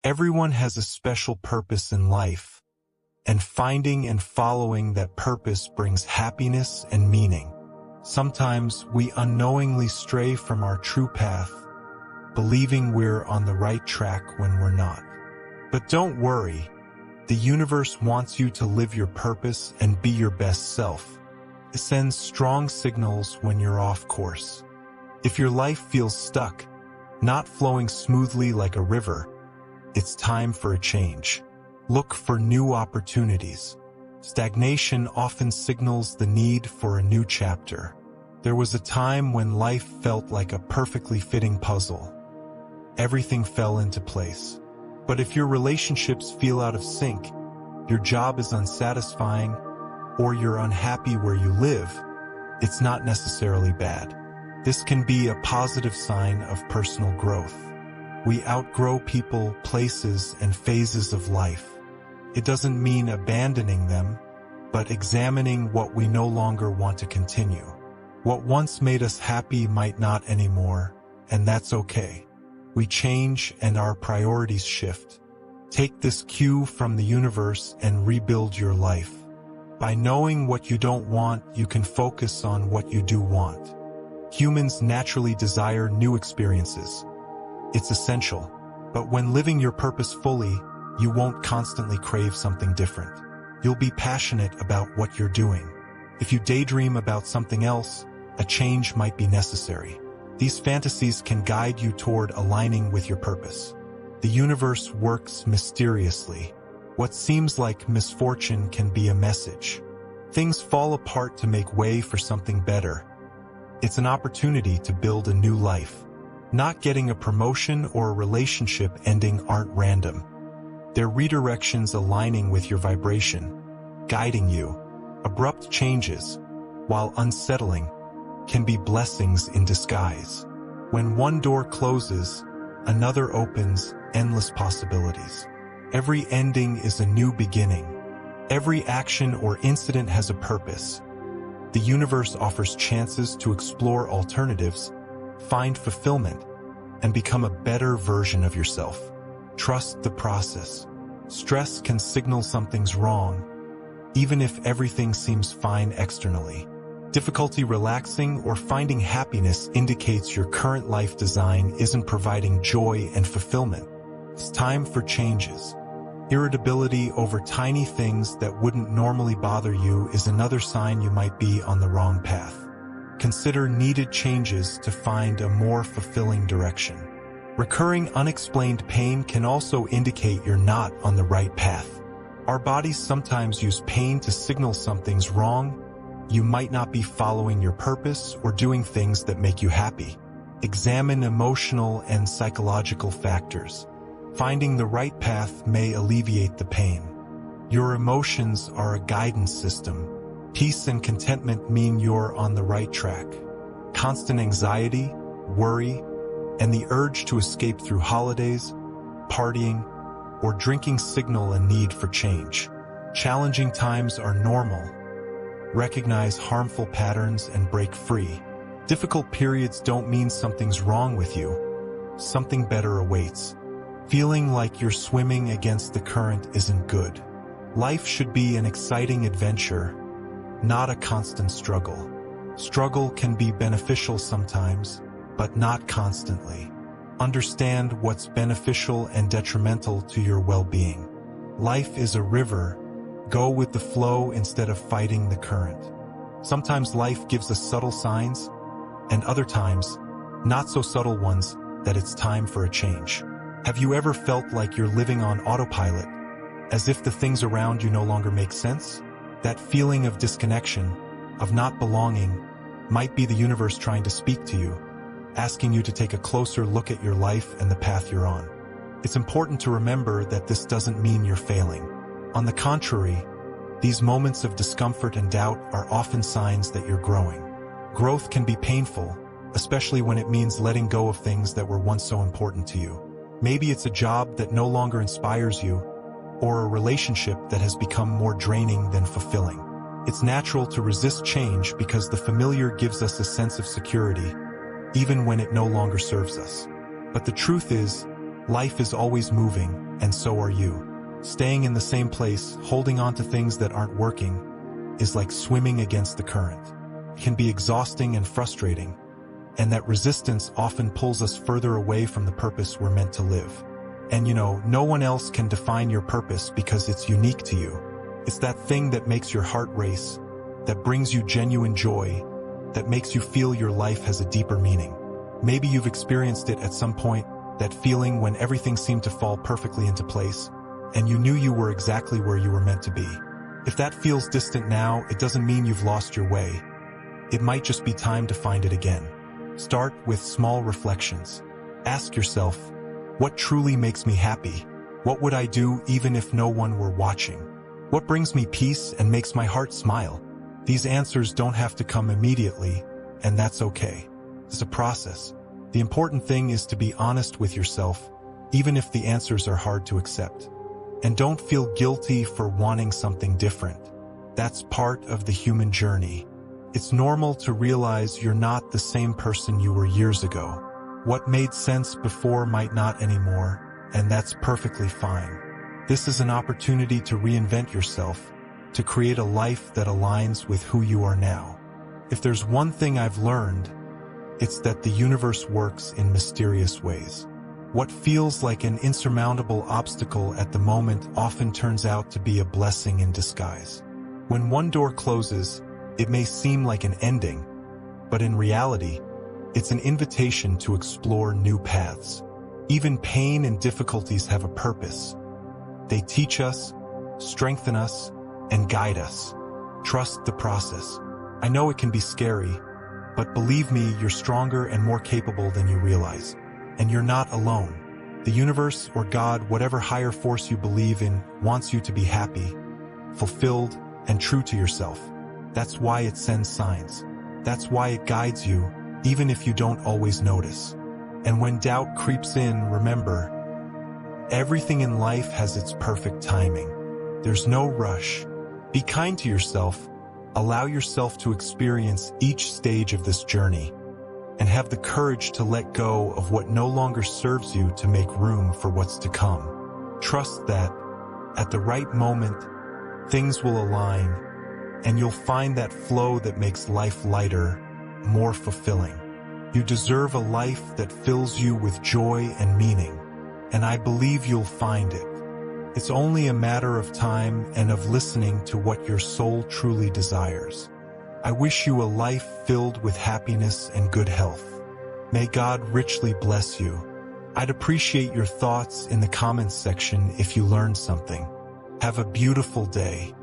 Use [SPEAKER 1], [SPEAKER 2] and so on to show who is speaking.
[SPEAKER 1] Everyone has a special purpose in life, and finding and following that purpose brings happiness and meaning. Sometimes we unknowingly stray from our true path, believing we're on the right track when we're not. But don't worry, the universe wants you to live your purpose and be your best self. It sends strong signals when you're off course. If your life feels stuck, not flowing smoothly like a river, it's time for a change. Look for new opportunities. Stagnation often signals the need for a new chapter. There was a time when life felt like a perfectly fitting puzzle. Everything fell into place. But if your relationships feel out of sync, your job is unsatisfying, or you're unhappy where you live, it's not necessarily bad. This can be a positive sign of personal growth. We outgrow people, places, and phases of life. It doesn't mean abandoning them, but examining what we no longer want to continue. What once made us happy might not anymore, and that's okay. We change and our priorities shift. Take this cue from the universe and rebuild your life. By knowing what you don't want, you can focus on what you do want. Humans naturally desire new experiences. It's essential. But when living your purpose fully, you won't constantly crave something different. You'll be passionate about what you're doing. If you daydream about something else, a change might be necessary. These fantasies can guide you toward aligning with your purpose. The universe works mysteriously. What seems like misfortune can be a message. Things fall apart to make way for something better. It's an opportunity to build a new life. Not getting a promotion or a relationship ending aren't random. They're redirections aligning with your vibration, guiding you. Abrupt changes, while unsettling, can be blessings in disguise. When one door closes, another opens endless possibilities. Every ending is a new beginning. Every action or incident has a purpose. The universe offers chances to explore alternatives, find fulfillment, and become a better version of yourself. Trust the process. Stress can signal something's wrong, even if everything seems fine externally. Difficulty relaxing or finding happiness indicates your current life design isn't providing joy and fulfillment. It's time for changes. Irritability over tiny things that wouldn't normally bother you is another sign you might be on the wrong path. Consider needed changes to find a more fulfilling direction. Recurring unexplained pain can also indicate you're not on the right path. Our bodies sometimes use pain to signal something's wrong. You might not be following your purpose or doing things that make you happy. Examine emotional and psychological factors. Finding the right path may alleviate the pain. Your emotions are a guidance system. Peace and contentment mean you're on the right track. Constant anxiety, worry, and the urge to escape through holidays, partying, or drinking signal a need for change. Challenging times are normal. Recognize harmful patterns and break free. Difficult periods don't mean something's wrong with you. Something better awaits. Feeling like you're swimming against the current isn't good. Life should be an exciting adventure, not a constant struggle. Struggle can be beneficial sometimes, but not constantly. Understand what's beneficial and detrimental to your well-being. Life is a river. Go with the flow instead of fighting the current. Sometimes life gives us subtle signs, and other times, not so subtle ones, that it's time for a change. Have you ever felt like you're living on autopilot, as if the things around you no longer make sense? That feeling of disconnection, of not belonging, might be the universe trying to speak to you, asking you to take a closer look at your life and the path you're on. It's important to remember that this doesn't mean you're failing. On the contrary, these moments of discomfort and doubt are often signs that you're growing. Growth can be painful, especially when it means letting go of things that were once so important to you. Maybe it's a job that no longer inspires you, or a relationship that has become more draining than fulfilling. It's natural to resist change because the familiar gives us a sense of security, even when it no longer serves us. But the truth is, life is always moving, and so are you. Staying in the same place, holding on to things that aren't working, is like swimming against the current. It can be exhausting and frustrating, and that resistance often pulls us further away from the purpose we're meant to live. And no one else can define your purpose because it's unique to you. It's that thing that makes your heart race, that brings you genuine joy, that makes you feel your life has a deeper meaning. Maybe you've experienced it at some point, that feeling when everything seemed to fall perfectly into place, and you knew you were exactly where you were meant to be. If that feels distant now, it doesn't mean you've lost your way. It might just be time to find it again. Start with small reflections. Ask yourself, what truly makes me happy? What would I do even if no one were watching? What brings me peace and makes my heart smile? These answers don't have to come immediately, and that's okay. It's a process. The important thing is to be honest with yourself, even if the answers are hard to accept. And don't feel guilty for wanting something different. That's part of the human journey. It's normal to realize you're not the same person you were years ago. What made sense before might not anymore, and that's perfectly fine. This is an opportunity to reinvent yourself, to create a life that aligns with who you are now. If there's one thing I've learned, it's that the universe works in mysterious ways. What feels like an insurmountable obstacle at the moment often turns out to be a blessing in disguise. When one door closes, it may seem like an ending, but in reality, it's an invitation to explore new paths. Even pain and difficulties have a purpose. They teach us, strengthen us, and guide us. Trust the process. I know it can be scary, but believe me, you're stronger and more capable than you realize. And you're not alone. The universe or God, whatever higher force you believe in, wants you to be happy, fulfilled, and true to yourself. That's why it sends signs. That's why it guides you, even if you don't always notice. And when doubt creeps in, remember, everything in life has its perfect timing. There's no rush. Be kind to yourself. Allow yourself to experience each stage of this journey, and have the courage to let go of what no longer serves you to make room for what's to come. Trust that, at the right moment, things will align, and you'll find that flow that makes life lighter, more fulfilling. You deserve a life that fills you with joy and meaning, and I believe you'll find it. It's only a matter of time and of listening to what your soul truly desires. I wish you a life filled with happiness and good health. May God richly bless you. I'd appreciate your thoughts in the comments section if you learned something. Have a beautiful day.